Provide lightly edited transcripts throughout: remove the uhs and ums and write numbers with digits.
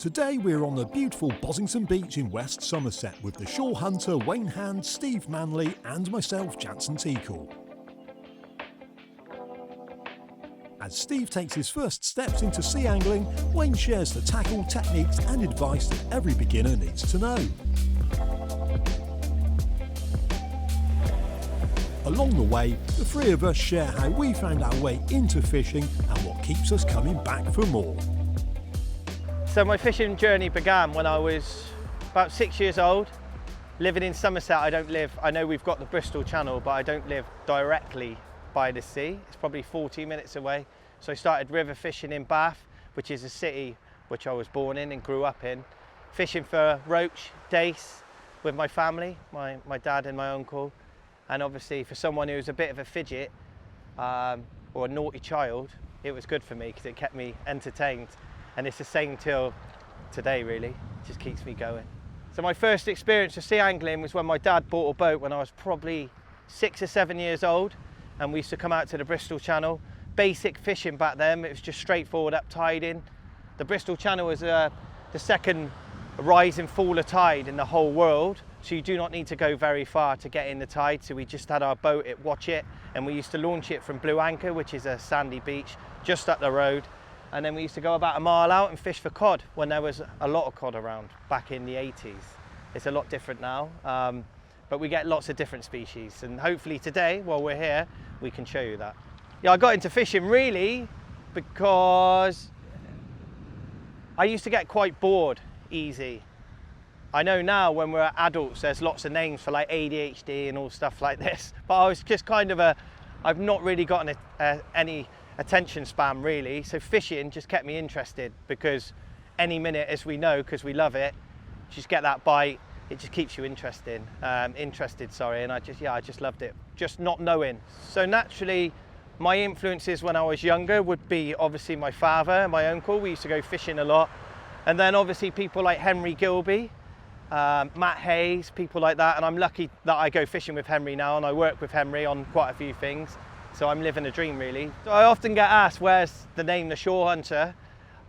Today we're on the beautiful Bossington Beach in West Somerset with the shore hunter Wayne Hand, Steve Manley and myself, Jansen Teakle. As Steve takes his first steps into sea angling, Wayne shares the tackle, techniques and advice that every beginner needs to know. Along the way, the three of us share how we found our way into fishing and what keeps us coming back for more. So my fishing journey began when I was about 6 years old. Living in Somerset, I know we've got the Bristol Channel, but I don't live directly by the sea. It's probably 40 minutes away. So I started river fishing in Bath, which is a city which I was born in and grew up in. Fishing for roach, dace with my family, my dad and my uncle. And obviously for someone who was a bit of a fidget or a naughty child, it was good for me because it kept me entertained. And it's the same till today, really. It just keeps me going. So my first experience of sea angling was when my dad bought a boat when I was probably 6 or 7 years old. And we used to come out to the Bristol Channel. Basic fishing back then, it was just straightforward up tiding. The Bristol Channel was the second rise and fall of tide in the whole world. So you do not need to go very far to get in the tide. So we just had our boat at Watch It, and we used to launch it from Blue Anchor, which is a sandy beach just up the road. And then we used to go about a mile out and fish for cod when there was a lot of cod around back in the 80s. It's a lot different now, but we get lots of different species. And hopefully today, while we're here, we can show you that. Yeah, I got into fishing really because I used to get quite bored easy. I know now when we're adults, there's lots of names for like ADHD and all stuff like this, but I was just kind of I've not really gotten any attention span really, so fishing just kept me interested because any minute, as we know, because we love it, just get that bite, it just keeps you interested, and I just loved it, just not knowing. So naturally, my influences when I was younger would be obviously my father, my uncle. We used to go fishing a lot, and then obviously people like Henry Gilby, Matt Hayes, people like that, and I'm lucky that I go fishing with Henry now and I work with Henry on quite a few things. So I'm living a dream really. So I often get asked, where's the name The Shore Hunter?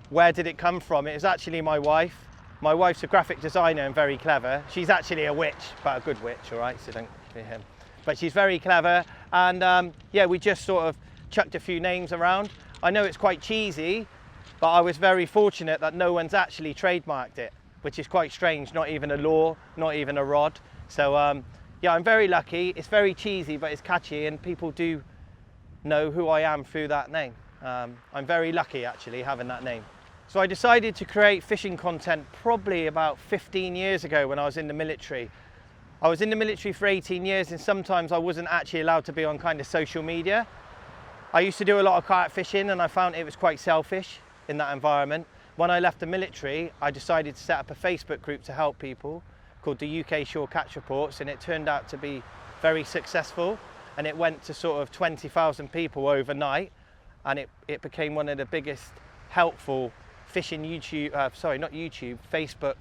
Where did it come from? It was actually my wife. My wife's a graphic designer and very clever. She's actually a witch, but a good witch, all right? So don't be him. But she's very clever. And yeah, we just sort of chucked a few names around. I know it's quite cheesy, but I was very fortunate that no one's actually trademarked it, which is quite strange. Not even a law, not even a rod. So yeah, I'm very lucky. It's very cheesy, but it's catchy and people do know who I am through that name. I'm very lucky actually having that name. So I decided to create fishing content probably about 15 years ago when I was in the military. I was in the military for 18 years and sometimes I wasn't actually allowed to be on kind of social media. I used to do a lot of carp fishing and I found it was quite selfish in that environment. When I left the military, I decided to set up a Facebook group to help people called the UK Shore Catch Reports, and it turned out to be very successful. And it went to sort of 20,000 people overnight, and it became one of the biggest helpful fishing Facebook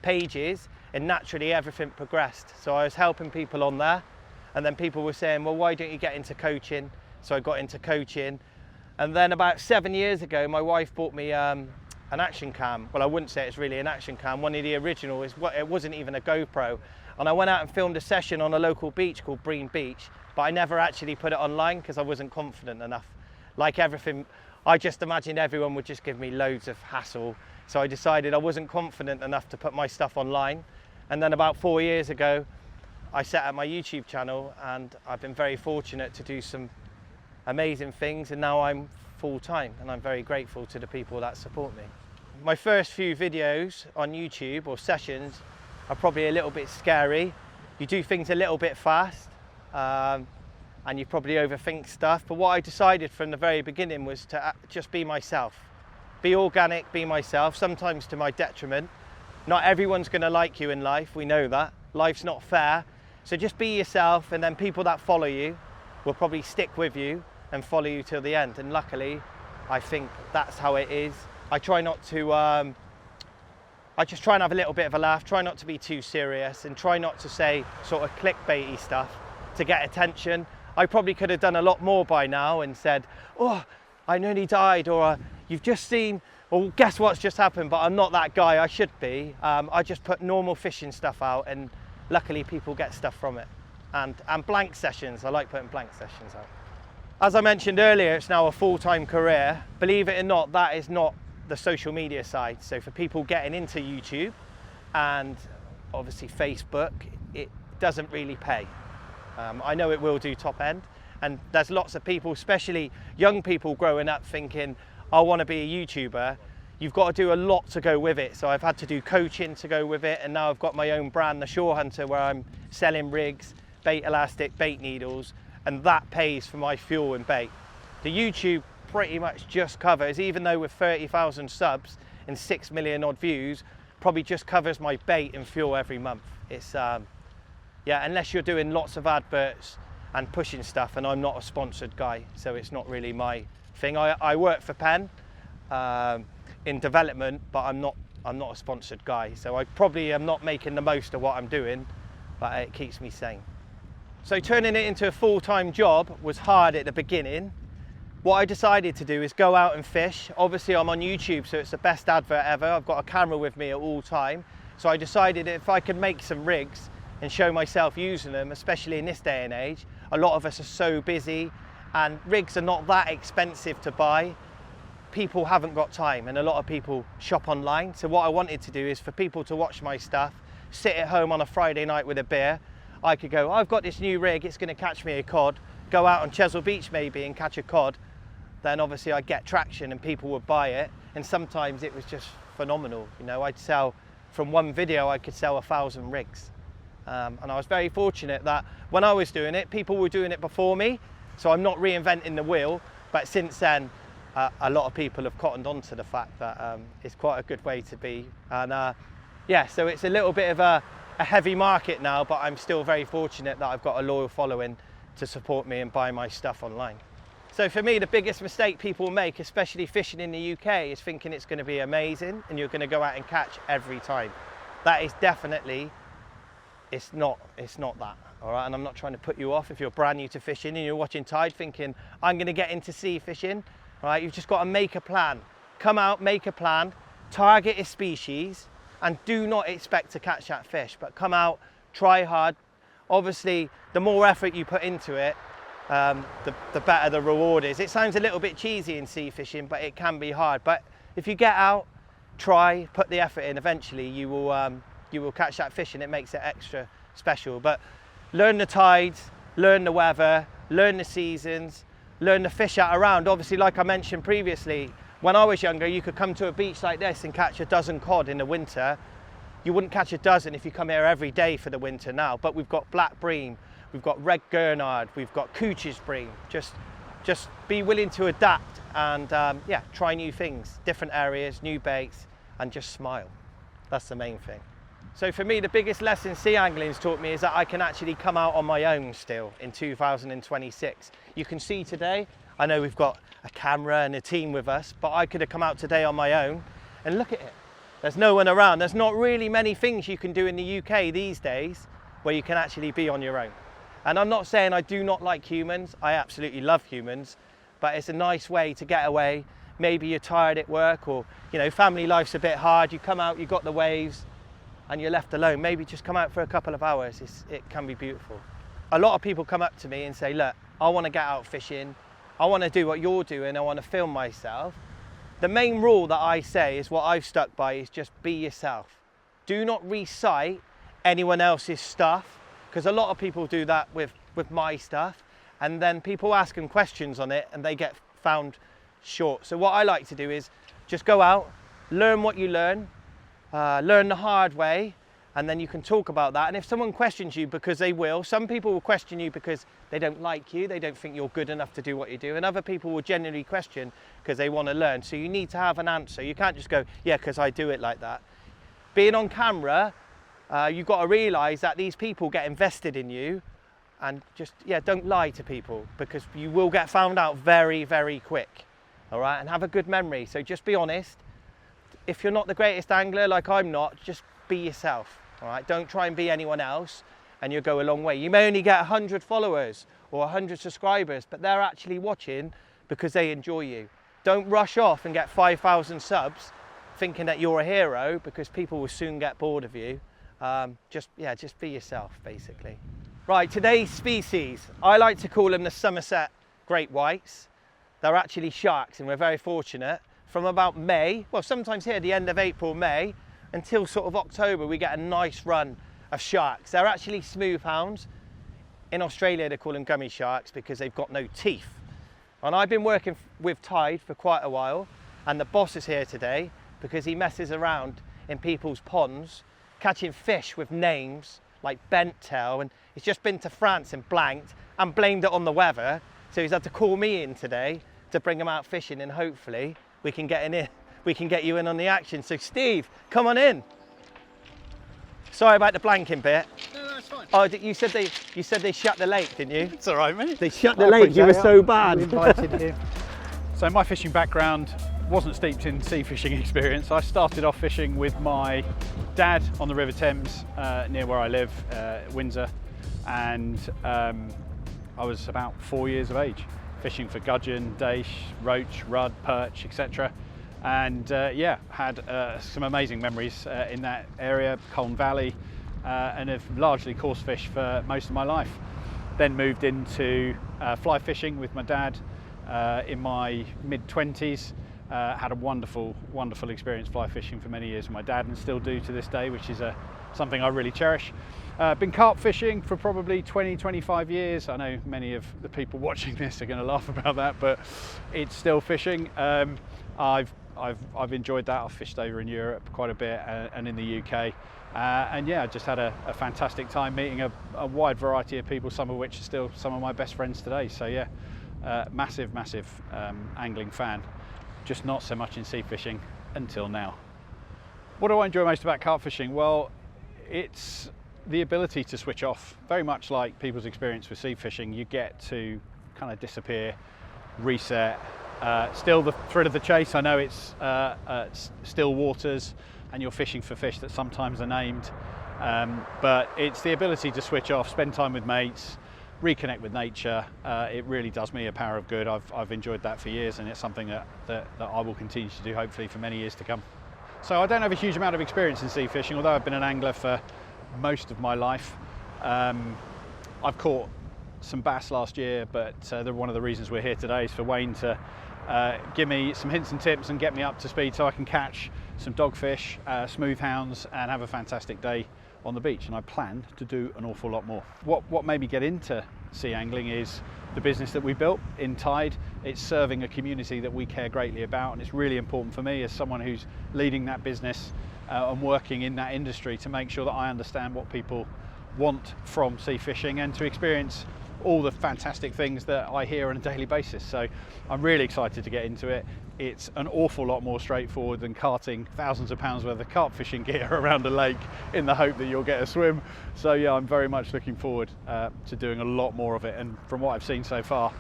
pages, and naturally everything progressed. So I was helping people on there, and then people were saying, well, why don't you get into coaching? So I got into coaching, and then about 7 years ago, my wife bought me an action cam. Well, I wouldn't say it's really an action cam. One of the originals, it wasn't even a GoPro. And I went out and filmed a session on a local beach called Breen Beach, but I never actually put it online because I wasn't confident enough. Like everything, I just imagined everyone would just give me loads of hassle. So I decided I wasn't confident enough to put my stuff online. And then about 4 years ago, I set up my YouTube channel and I've been very fortunate to do some amazing things, and now I'm full-time and I'm very grateful to the people that support me. My first few videos on YouTube or sessions are probably a little bit scary. You do things a little bit fast and you probably overthink stuff. But what I decided from the very beginning was to just be myself. Be organic, be myself, sometimes to my detriment. Not everyone's gonna like you in life, we know that. Life's not fair. So just be yourself, and then people that follow you will probably stick with you and follow you till the end. And luckily, I think that's how it is. I try not to, I just try and have a little bit of a laugh, try not to be too serious, and try not to say sort of clickbaity stuff to get attention. I probably could have done a lot more by now and said, oh, I nearly died, or you've just seen Well, guess what's just happened, but I'm not that guy, I should be. I just put normal fishing stuff out and luckily people get stuff from it. And blank sessions, I like putting blank sessions out. As I mentioned earlier, it's now a full-time career. Believe it or not, that is not the social media side. So for people getting into YouTube and obviously Facebook, it doesn't really pay. I know it will do top end, and there's lots of people, especially young people growing up thinking, I want to be a YouTuber. You've got to do a lot to go with it. So I've had to do coaching to go with it, and now I've got my own brand, The Shore Hunter, where I'm selling rigs, bait elastic, bait needles, and that pays for my fuel and bait. The YouTube pretty much just covers, even though with 30,000 subs and 6 million odd views, probably just covers my bait and fuel every month. It's, yeah, unless you're doing lots of adverts and pushing stuff, and I'm not a sponsored guy, so it's not really my thing. I work for Penn in development, but I'm not a sponsored guy, so I probably am not making the most of what I'm doing, but it keeps me sane. So turning it into a full-time job was hard at the beginning. What I decided to do is go out and fish. Obviously I'm on YouTube, so it's the best advert ever. I've got a camera with me at all time, so I decided if I could make some rigs and show myself using them, especially in this day and age. A lot of us are so busy, and rigs are not that expensive to buy. People haven't got time, and a lot of people shop online. So what I wanted to do is for people to watch my stuff, sit at home on a Friday night with a beer. I could go, I've got this new rig, it's gonna catch me a cod. Go out on Chesil Beach maybe and catch a cod. Then obviously I'd get traction and people would buy it. And sometimes it was just phenomenal. You know, I'd sell, from one video, I could sell 1,000 rigs. And I was very fortunate that when I was doing it, people were doing it before me. So I'm not reinventing the wheel, but since then, a lot of people have cottoned on to the fact that it's quite a good way to be. And yeah, so it's a little bit of a heavy market now, but I'm still very fortunate that I've got a loyal following to support me and buy my stuff online. So for me, the biggest mistake people make, especially fishing in the UK, is thinking it's going to be amazing and you're going to go out and catch every time. That is definitely, it's not that, all right? And I'm not trying to put you off if you're brand new to fishing and you're watching Tide thinking, I'm going to get into sea fishing, all right? You've just got to make a plan. Come out, make a plan, target a species, and do not expect to catch that fish, but come out, try hard. Obviously, the more effort you put into it, the better the reward is. It sounds a little bit cheesy in sea fishing, but it can be hard. But if you get out, try, put the effort in, eventually you will catch that fish, and it makes it extra special. But learn the tides, learn the weather, learn the seasons, learn the fish out around. Obviously, like I mentioned previously, when I was younger, you could come to a beach like this and catch a dozen cod in the winter. You wouldn't catch a dozen if you come here every day for the winter now, but we've got black bream, we've got red gurnard, we've got Cooch's bream. Just be willing to adapt and yeah, try new things, different areas, new baits, and just smile. That's the main thing. So for me, the biggest lesson sea angling's taught me is that I can actually come out on my own still in 2026. You can see today, I know we've got a camera and a team with us, but I could have come out today on my own, and look at it. There's no one around. There's not really many things you can do in the UK these days where you can actually be on your own. And I'm not saying I do not like humans. I absolutely love humans, but it's a nice way to get away. Maybe you're tired at work, or you know, family life's a bit hard. You come out, you've got the waves, and you're left alone. Maybe just come out for a couple of hours. It can be beautiful. A lot of people come up to me and say, look, I want to get out fishing. I want to do what you're doing. I want to film myself. The main rule that I say is what I've stuck by is just be yourself. Do not recite anyone else's stuff, because a lot of people do that with my stuff, and then people ask them questions on it and they get found short. So what I like to do is just go out, learn what you learn the hard way, and then you can talk about that. And if someone questions you, because they will, some people will question you because they don't like you, they don't think you're good enough to do what you do, and other people will genuinely question because they want to learn. So you need to have an answer. You can't just go, yeah, because I do it like that. Being on camera, you've got to realise that these people get invested in you, and just, yeah, don't lie to people, because you will get found out very, very quick, all right? And have a good memory. So just be honest. If you're not the greatest angler, like I'm not, just be yourself, all right? Don't try and be anyone else, and you'll go a long way. You may only get 100 followers or 100 subscribers, but they're actually watching because they enjoy you. Don't rush off and get 5,000 subs thinking that you're a hero, because people will soon get bored of you. Just be yourself, basically. Right, today's species, I like to call them the Somerset great whites. They're actually sharks, and we're very fortunate. From about May, well, sometimes here the end of April, May, until sort of October, we get a nice run of sharks. They're actually smooth hounds. In Australia, they call them gummy sharks because they've got no teeth. And I've been working with Tide for quite a while, and the boss is here today because he messes around in people's ponds, catching fish with names like bent tail, and he's just been to France and blanked and blamed it on the weather. So he's had to call me in today to bring him out fishing, and hopefully we can get you in on the action. So Steve, come on in. Sorry about the blanking bit. No, that's fine. Oh, you said they shut the lake, didn't you? It's all right, mate. They shut the lake. You were so bad. Invited here. So my fishing background wasn't steeped in sea fishing experience. I started off fishing with my dad on the River Thames near where I live, Windsor, and I was about 4 years of age, fishing for gudgeon, dace, roach, rudd, perch, etc. And had some amazing memories in that area, Colne Valley, and have largely coarse fished for most of my life. Then moved into fly fishing with my dad in my mid-20s. Had a wonderful experience fly fishing for many years with my dad, and still do to this day, which is something I really cherish. Been carp fishing for probably 20-25 years. I know many of the people watching this are going to laugh about that, but it's still fishing. I've enjoyed that. I've fished over in Europe quite a bit and in the UK, and yeah, I just had a fantastic time meeting a wide variety of people, some of which are still some of my best friends today. So yeah, massive angling fan. Just not so much in sea fishing until now. What do I enjoy most about carp fishing? Well, it's the ability to switch off. Very much like people's experience with sea fishing, you get to kind of disappear, reset. Still the thrill of the chase. I know it's still waters and you're fishing for fish that sometimes are named, but it's the ability to switch off, spend time with mates, reconnect with nature. It really does me a power of good. I've enjoyed that for years, and it's something that I will continue to do hopefully for many years to come. So I don't have a huge amount of experience in sea fishing, although I've been an angler for most of my life. I've caught some bass last year, but one of the reasons we're here today is for Wayne to give me some hints and tips and get me up to speed so I can catch some dogfish, smooth hounds, and have a fantastic day on the beach. And I plan to do an awful lot more. What made me get into sea angling is the business that we built in Tide. It's serving a community that we care greatly about, and it's really important for me as someone who's leading that business and working in that industry to make sure that I understand what people want from sea fishing and to experience all the fantastic things that I hear on a daily basis. So I'm really excited to get into it. It's an awful lot more straightforward than carting thousands of pounds worth of carp fishing gear around a lake in the hope that you'll get a swim. So yeah, I'm very much looking forward to doing a lot more of it. And from what I've seen so far,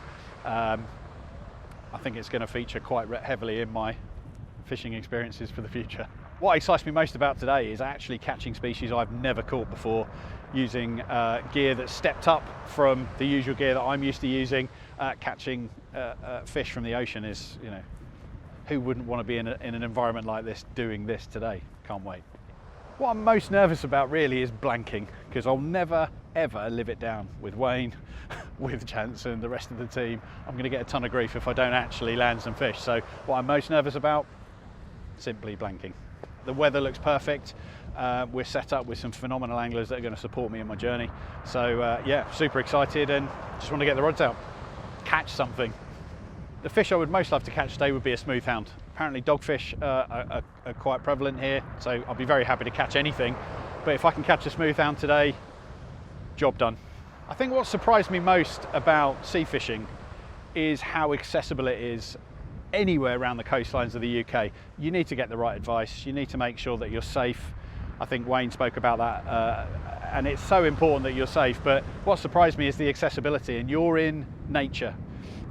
I think it's going to feature quite heavily in my fishing experiences for the future. What excites me most about today is actually catching species I've never caught before, using gear that's stepped up from the usual gear that I'm used to using. Catching fish from the ocean is, you know, who wouldn't want to be in an environment like this doing this today? Can't wait. What I'm most nervous about really is blanking, because I'll never ever live it down with Wayne, with Jansen, the rest of the team. I'm going to get a ton of grief if I don't actually land some fish. So what I'm most nervous about, simply blanking. The weather looks perfect. We're set up with some phenomenal anglers that are going to support me in my journey. So yeah, super excited and just want to get the rods out, catch something. The fish I would most love to catch today would be a smooth hound. Apparently dogfish are quite prevalent here, so I'll be very happy to catch anything. But if I can catch a smooth hound today, job done. I think what surprised me most about sea fishing is how accessible it is anywhere around the coastlines of the UK. You need to get the right advice. You need to make sure that you're safe. I think Wayne spoke about that, and it's so important that you're safe. But what surprised me is the accessibility, and you're in nature.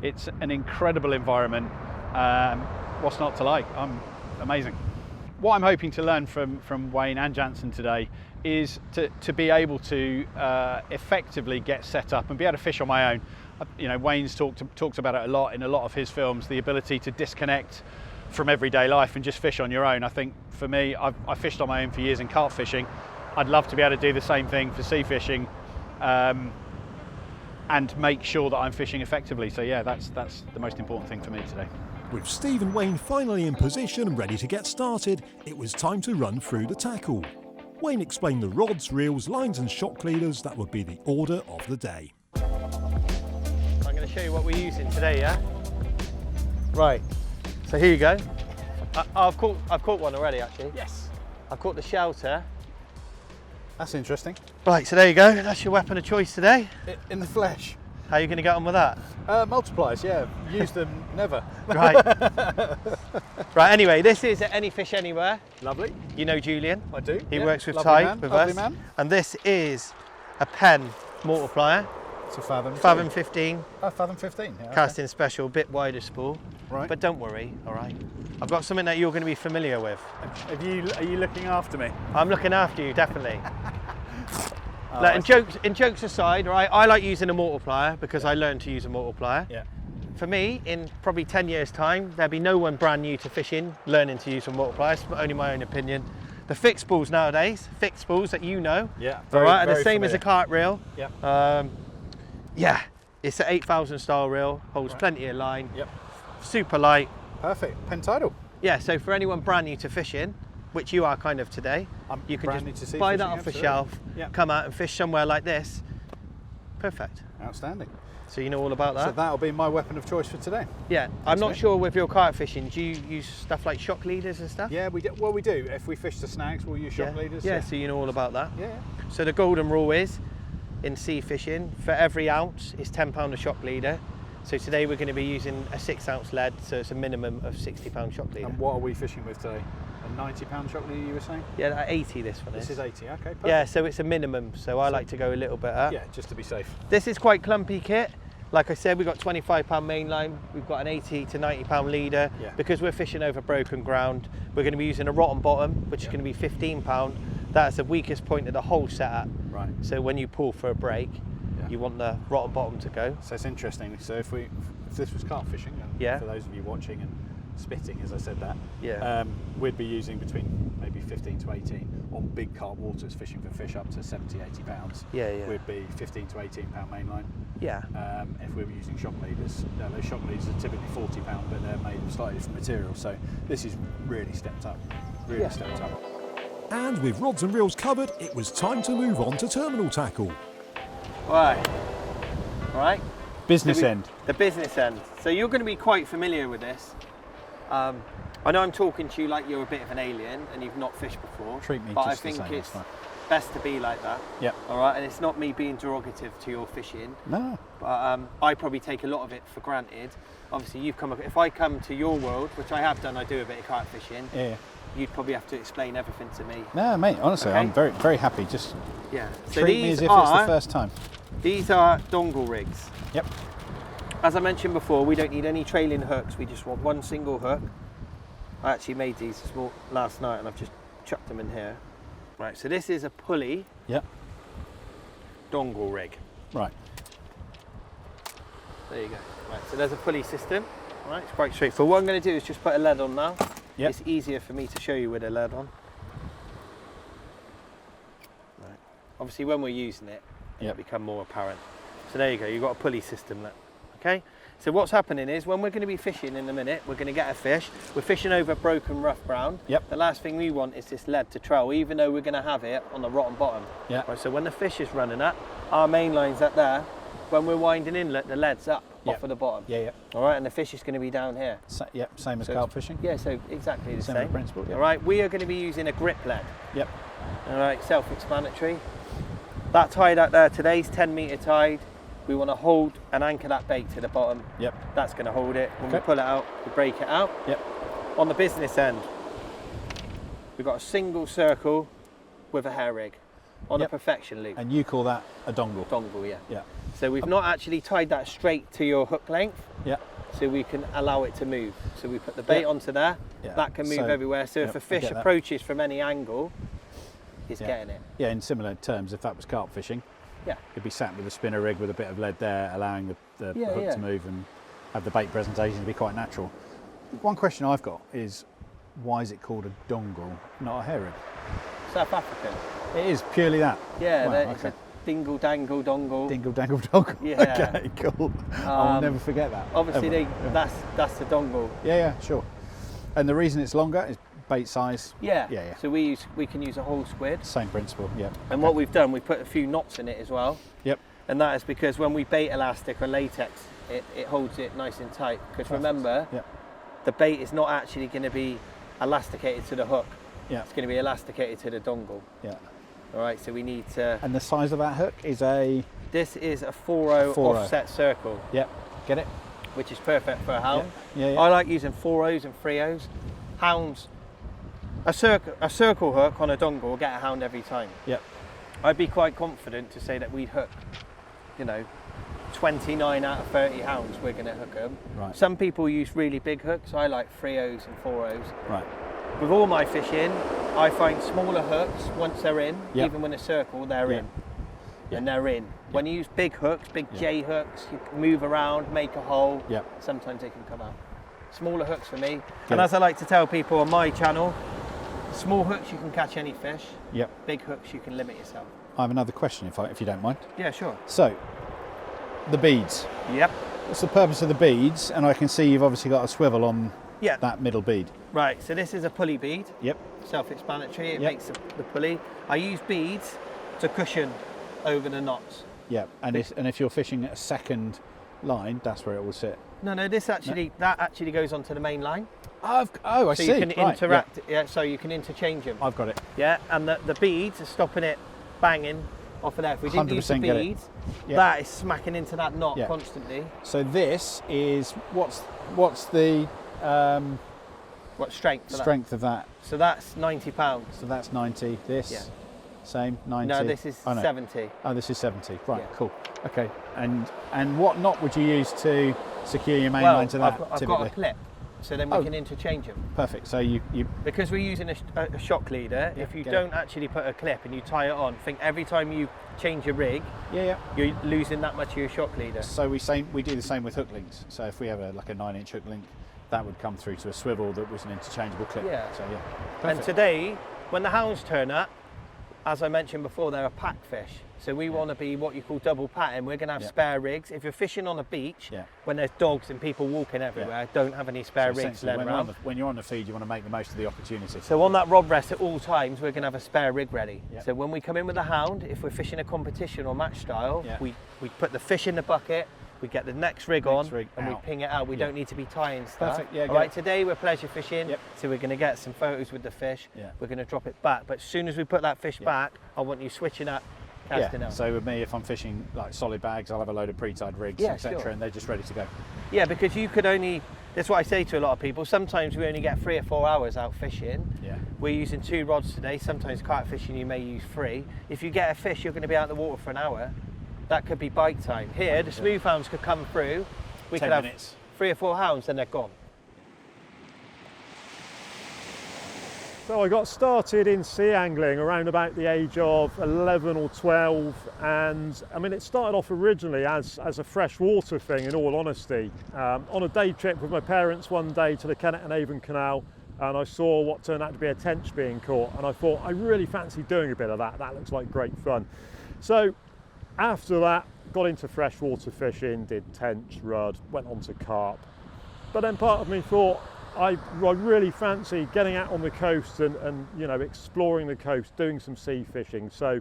It's an incredible environment. What's not to like? Amazing. what I'm hoping to learn from Wayne and Jansen today is to be able to effectively get set up and be able to fish on my own. You know, Wayne's talks about it a lot in a lot of his films, the ability to disconnect from everyday life and just fish on your own. I think for me, I've fished on my own for years in carp fishing. I'd love to be able to do the same thing for sea fishing and make sure that I'm fishing effectively. So yeah, that's the most important thing for me today. With Steve and Wayne finally in position and ready to get started, it was time to run through the tackle. Wayne explained the rods, reels, lines and shock leaders that would be the order of the day. I'm going to show you what we're using today, yeah? Right, so here you go. I've caught one already, actually. Yes. I've caught the shelter. That's interesting. Right, so there you go. That's your weapon of choice today. In the flesh. How are you going to get on with that? Multipliers, yeah. Use them never. Right. Right, anyway, this is Any Fish Anywhere. Lovely. You know Julian. I do. He yeah. works with Lovely Ty, man. with Lovely us. Man. And this is a pen multiplier. It's a Fathom. Fathom 15. Oh, Fathom 15. Yeah, okay. Casting special, bit wider spool. Right. But don't worry, all right. I've got something that you're going to be familiar with. Are you looking after me? I'm looking after you, definitely. Oh, Like, in jokes aside, right, I like using a multiplier because I learned to use a multiplier. Yeah. For me, in probably 10 years' time, there'll be no one brand new to fishing learning to use a multiplier. It's only my own opinion. The fixed spools nowadays, fixed spools that you know, Yeah. all right, and the very same as a familiar. carp reel. Yeah. Yeah, it's an 8,000 style reel, holds plenty of line, Yep. super light. Perfect. Pentidal. Yeah, so for anyone brand new to fishing, which you are kind of today, I'm you can brand new to just sea buy that fishing, off the absolutely. shelf, Yeah. come out and fish somewhere like this. Perfect. Outstanding. So you know all about that? So that'll be my weapon of choice for today. Yeah, I'm not mate. sure with your carp fishing, do you use stuff like shock leaders and stuff? Yeah, we do. Well, we do. If we fish the snags, we'll use shock leaders. Yeah, so you know all about that. Yeah. So the golden rule is, in sea fishing, for every ounce is £10 a shock leader. So today we're going to be using a 6-ounce lead, so it's a minimum of £60 shock leader. And what are we fishing with today? A £90 shock leader, you were saying? Yeah, 80 this one is. This is 80. Okay. Perfect. Yeah, so it's a minimum, so I like to go a little bit up. Yeah, just to be safe. This is quite clumpy kit. Like I said, we've got £25 mainline, we've got an 80 to £90 leader. Yeah. Because we're fishing over broken ground, we're going to be using a rotten bottom, which is going to be £15. That's the weakest point of the whole setup. Right. So when you pull for a break, you want the rotten bottom to go. So it's interesting. So if this was carp fishing, and Yeah. for those of you watching and spitting, as I said that, Yeah. we'd be using between maybe 15 to 18 on big carp waters, fishing for fish up to 70, 80 pounds. Yeah, yeah. We'd be 15 to 18 pound mainline. Yeah. If we were using shock leaders, those shock leaders are typically 40 pound, but they're made of slightly different material. So this is really stepped up. Really stepped up. And with rods and reels covered, it was time to move on to terminal tackle. Right. All right. Business end. The business end. So you're going to be quite familiar with this. I know I'm talking to you like you're a bit of an alien and you've not fished before. Treat me but just I think the same, it's that's fine. best to be like that. Yep. All right, and it's not me being derogative to your fishing. No. But I probably take a lot of it for granted. Obviously, if I come to your world, which I have done, I do a bit of carp fishing. Yeah. You'd probably have to explain everything to me. No, mate. Honestly, Okay. I'm very, very happy. Just Yeah. So treat me as these if it's the are first time. these are dongle rigs. Yep. As I mentioned before, we don't need any trailing hooks. We just want one single hook. I actually made these last night and I've just chucked them in here. Right, so this is a pulley Yep. dongle rig. Right. There you go. Right, so there's a pulley system. Right, it's quite straightforward. What I'm going to do is just put a lead on now. Yep. It's easier for me to show you with a lead on. Right. Obviously, when we're using it, it'll become more apparent. So there you go. You've got a pulley system. Okay. So what's happening is when we're going to be fishing in a minute, we're going to get a fish. We're fishing over broken rough ground. Yep. The last thing we want is this lead to trail, even though we're going to have it on the rotten bottom. Yeah. Right, so when the fish is running up, our main line's up there. When we're winding inlet, the lead's up off of the bottom. Yeah, yeah. All right, and the fish is going to be down here. Yep, same as So carp it's- fishing. Yeah, so exactly the Similar same. principle, yeah. All right, we are going to be using a grip lead. Yep. All right, self-explanatory. That tide out there today's 10-metre tide. We want to hold and anchor that bait to the bottom. Yep. That's going to hold it. When we Okay. pull it out, we break it out. Yep. On the business end, we've got a single circle with a hair rig on a Yep. perfection loop. And you call that a dongle? Dongle, yeah. Yeah. So we've not actually tied that straight to your hook length. Yeah. so we can allow it to move. So we put the bait onto there, that can move everywhere. So if a fish approaches from any angle, it's getting it. Yeah, in similar terms, if that was carp fishing, it'd be sat with a spinner rig with a bit of lead there, allowing the hook to move and have the bait presentation to be quite natural. One question I've got is, why is it called a dongle, not a herring? South African. It is purely that? Yeah, wow, it's a dingle, dangle, dongle. Dingle, dangle, dongle. Yeah. Okay, cool. I'll never forget that. Obviously, that's the dongle. Yeah, sure. And the reason it's longer is bait size? Yeah. So we can use a whole squid. Same principle, yeah. And what we've done, we put a few knots in it as well. Yep. And that is because when we bait elastic or latex, it holds it nice and tight. Because remember, the bait is not actually going to be elasticated to the hook. Yeah. It's going to be elasticated to the dongle. Yeah. All right, so we need to... And the size of that hook is a... This is a 4.0 offset circle. Yep, get it? Which is perfect for a hound. Yeah. I like using 4.0s and 3.0s. Hounds, a circle hook on a dongle will get a hound every time. Yep. I'd be quite confident to say that we'd hook, 29 out of 30 hounds we're going to hook them. Right. Some people use really big hooks. I like 3.0s and 4.0s. Right. With all my fishing, I find smaller hooks, once they're in, even when a circle, they're in. And they're in. When you use big hooks, big J hooks, you can move around, make a hole. Sometimes they can come out. Smaller hooks for me. And as I like to tell people on my channel, small hooks you can catch any fish. Big hooks you can limit yourself. I have another question if you don't mind. Yeah, sure. So, the beads. Yep. What's the purpose of the beads? And I can see you've obviously got a swivel on that middle bead. Right, so this is a pulley bead. Yep. Self-explanatory, it makes the pulley. I use beads to cushion over the knots. Yeah, and if you're fishing a second line, that's where it will sit. No, that actually goes onto the main line. I see. So you can interact, so you can interchange them. I've got it. Yeah, and the beads are stopping it banging off of there. If we didn't use the 100% get it. beads, that is smacking into that knot constantly. So this is, what's the what strength of that? So that's £90. So that's 90. This same 90. No, this is 70. Oh, this is 70. Right, cool. Okay, and what knot would you use to secure your main line to that? I've got a clip, so then we can interchange them. Perfect. So you because we're using a shock leader. If you don't actually put a clip and you tie it on, think every time you change your rig, you're losing that much of your shock leader. So we do the same with hook links. So if we have a 9-inch hook link, that would come through to a swivel that was an interchangeable clip. Yeah. So perfect. And today, when the hounds turn up, as I mentioned before, they're a pack fish. So we want to be what you call double patting. We're going to have spare rigs. If you're fishing on a beach, when there's dogs and people walking everywhere, don't have any spare rigs laying around. When you're on the feed, you want to make the most of the opportunity. So on that rod rest at all times, we're going to have a spare rig ready. So when we come in with a hound, if we're fishing a competition or match style, we put the fish in the bucket, we get the next rig on, and we ping it out. We don't need to be tying stuff. Perfect. All right, today we're pleasure fishing, so we're going to get some photos with the fish. We're going to drop it back, but as soon as we put that fish back, I want you switching up, casting out. So with me, if I'm fishing like solid bags, I'll have a load of pre-tied rigs, etc., and they're just ready to go. Yeah, because you could only, that's what I say to a lot of people, sometimes we only get 3 or 4 hours out fishing. We're using 2 rods today, sometimes carp fishing you may use 3. If you get a fish, you're going to be out in the water for an hour. That could be bite time. Here, the smooth hounds could come through. We could have 3 or 4 hounds, then they're gone. So I got started in sea angling around about the age of 11 or 12, and I mean it started off originally as a freshwater thing, in all honesty. On a day trip with my parents one day to the Kennet and Avon Canal, and I saw what turned out to be a tench being caught, and I thought I really fancy doing a bit of that. That looks like great fun. So after that, got into freshwater fishing, did tench, rudd, went on to carp. But then part of me thought, I really fancy getting out on the coast and exploring the coast, doing some sea fishing. So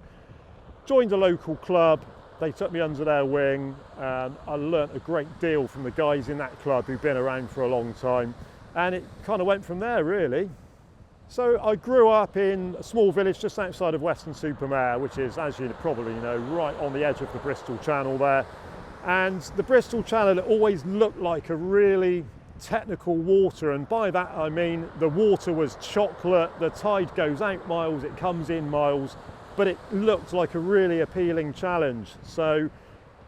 joined a local club, they took me under their wing, and I learnt a great deal from the guys in that club who've been around for a long time. And it kind of went from there, really. So I grew up in a small village just outside of Weston-super-Mare, which is, as you probably know, right on the edge of the Bristol Channel there. And the Bristol Channel, it always looked like a really technical water, and by that I mean the water was chocolate, the tide goes out miles, it comes in miles, but it looked like a really appealing challenge. So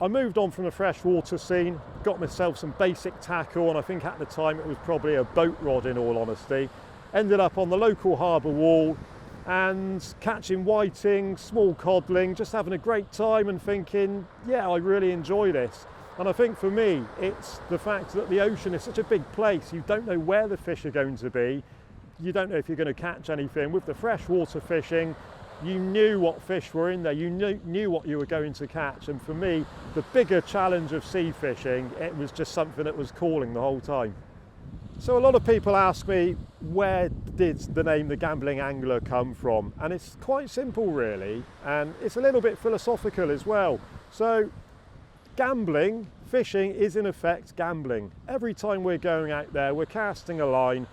I moved on from the freshwater scene, got myself some basic tackle, and I think at the time it was probably a boat rod in all honesty. Ended up on the local harbour wall and catching whiting, small codling, just having a great time and thinking, yeah, I really enjoy this. And I think for me, it's the fact that the ocean is such a big place. You don't know where the fish are going to be. You don't know if you're going to catch anything. With the freshwater fishing, you knew what fish were in there. You knew what you were going to catch. And for me, the bigger challenge of sea fishing, it was just something that was calling the whole time. So a lot of people ask me, where did the name The Gambling Angler come from? And it's quite simple really, and it's a little bit philosophical as well. So gambling, fishing is in effect gambling. Every time we're going out there, we're casting a line,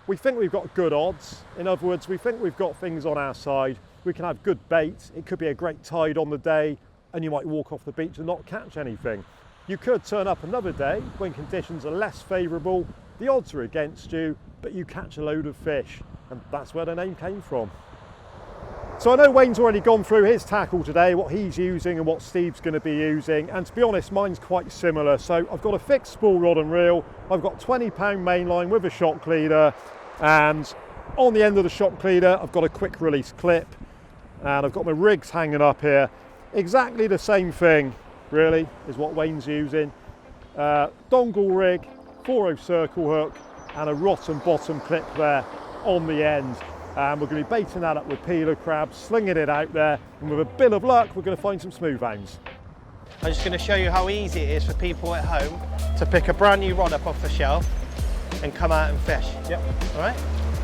we think we've got good odds. In other words, we think we've got things on our side. We can have good bait. It could be a great tide on the day and you might walk off the beach and not catch anything. You could turn up another day when conditions are less favourable, the odds are against you, but you catch a load of fish, and that's where the name came from. So I know Wayne's already gone through his tackle today, what he's using and what Steve's going to be using, and to be honest, mine's quite similar. So I've got a fixed spool rod and reel, I've got £20 mainline with a shock leader, and on the end of the shock leader I've got a quick release clip, and I've got my rigs hanging up here. Exactly the same thing really is what Wayne's using. Dongle rig, 4/0 circle hook and a rotten bottom clip there on the end. And we're going to be baiting that up with peeler crabs, slinging it out there, and with a bit of luck we're going to find some smooth hounds. I'm just going to show you how easy it is for people at home to pick a brand new rod up off the shelf and come out and fish. Yep. All right?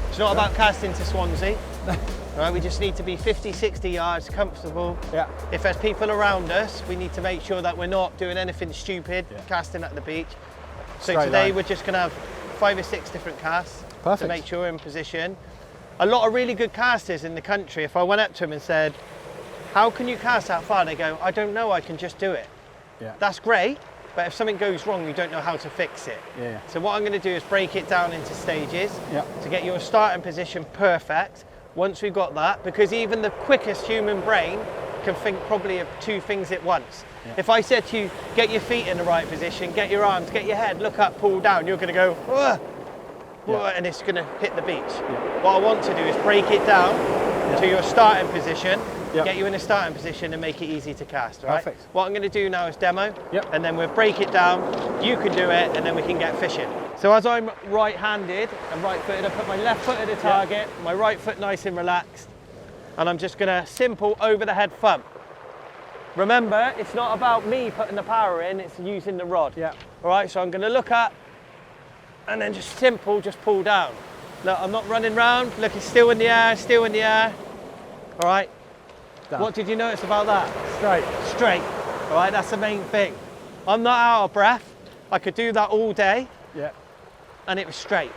It's not about casting to Swansea. All right, we just need to be 50, 60 yards, comfortable. Yeah. If there's people around us, we need to make sure that we're not doing anything stupid, casting at the beach. So Straight today line. we're just going to have 5 or 6 different casts to Perfect. make sure we're in position. A lot of really good casters in the country, if I went up to them and said, how can you cast that far? They go, I don't know, I can just do it. Yeah. That's great, but if something goes wrong, you don't know how to fix it. Yeah. So what I'm going to do is break it down into stages Yeah. to get your starting position perfect. Once we've got that, because even the quickest human brain can think probably of 2 things at once. Yeah. If I said to you, get your feet in the right position, get your arms, get your head, look up, pull down, you're going to go, "Whoa," Yeah. and it's going to hit the beach. Yeah. What I want to do is break it down to your starting position, Yeah. get you in a starting position and make it easy to cast, all right? Perfect. What I'm going to do now is demo, Yep. and then we'll break it down, you can do it, and then we can get fishing. So as I'm right-handed and right-footed, I put my left foot at the target, my right foot nice and relaxed, and I'm just going to simple over-the-head thump. Remember, it's not about me putting the power in, it's using the rod. Yeah. All right, so I'm going to look up, and then just simple, just pull down. Look, I'm not running round, look, it's still in the air, still in the air. All right, Down. what did you notice about that? Straight. Straight, all right, that's the main thing. I'm not out of breath, I could do that all day, Yeah. and it was straight.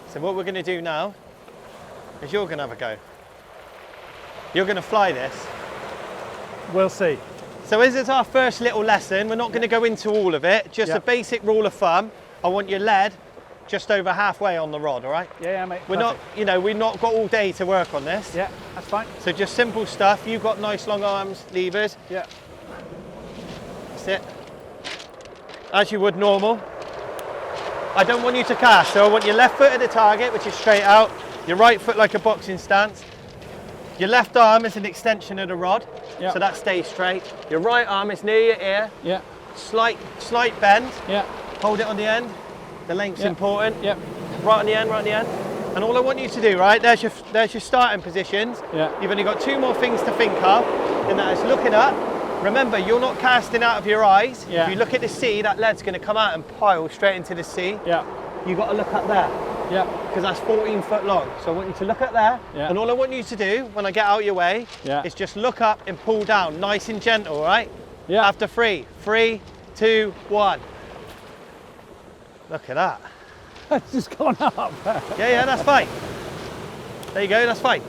So what we're going to do now is you're going to have a go. You're going to fly this. We'll see. So as it's our first little lesson, we're not going to go into all of it, just Yeah. a basic rule of thumb. I want your lead just over halfway on the rod, all right? Yeah, mate. We're not, you know, we've not got all day to work on this. Yeah, that's fine. So just simple stuff. You've got nice long arms, levers. Yeah. That's it. As you would normal. I don't want you to cast, so I want your left foot at the target, which is straight out. Your right foot like a boxing stance. Your left arm is an extension of the rod, Yeah. so that stays straight. Your right arm is near your ear. Yeah. Slight bend. Yeah. Hold it on the end. The length's Yeah. important. Yeah. Right on the end, right on the end. And all I want you to do, right, there's your starting positions. Yeah. You've only got 2 more things to think of, and that is looking up. Remember, you're not casting out of your eyes. Yeah. If you look at the sea, that lead's going to come out and pile straight into the sea. Yeah. You've got to look up there, Yeah. because that's 14 foot long. So I want you to look up there, Yeah. and all I want you to do when I get out your way Yeah. is just look up and pull down, nice and gentle, all right? Yeah. After 3, 3, 2, 1. Look at that. It's just gone up. Yeah, that's fine. There you go, that's fine.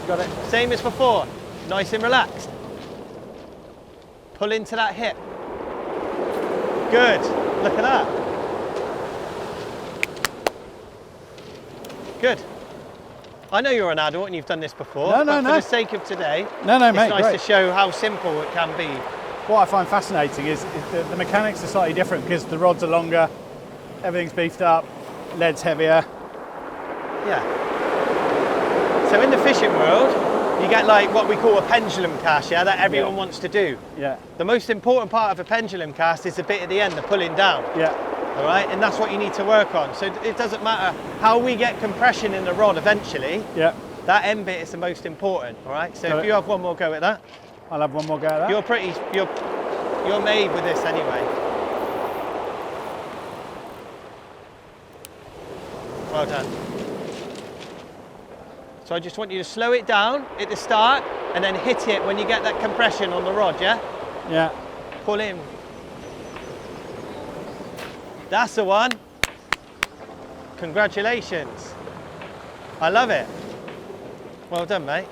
Got it. Same as before, nice and relaxed. Pull into that hip. Good, look at that. Good. I know you're an adult and you've done this before, No, but no. for the sake of today, No, it's mate, nice great. to show how simple it can be. What I find fascinating is the mechanics are slightly different because the rods are longer, everything's beefed up, lead's heavier. Yeah. So in the fishing world, you get like what we call a pendulum cast, yeah, that everyone wants to do. Yeah, The most important part of a pendulum cast is the bit at the end, the pulling down. yeah, All right, and that's what you need to work on. So it doesn't matter how we get compression in the rod eventually, yeah. that end bit is the most important, all right? So Got if it. you have one more go at that, I'll have one more go at that. you're made with this anyway. Well done. So I just want you to slow it down at the start and then hit it when you get that compression on the rod, yeah? Yeah. Pull in. That's the one. Congratulations. I love it. Well done, mate.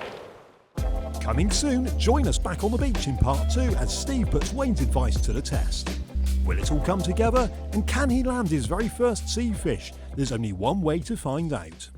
Coming soon, join us back on the beach in part 2 as Steve puts Wayne's advice to the test. Will it all come together, and can he land his very first sea fish? There's only one way to find out.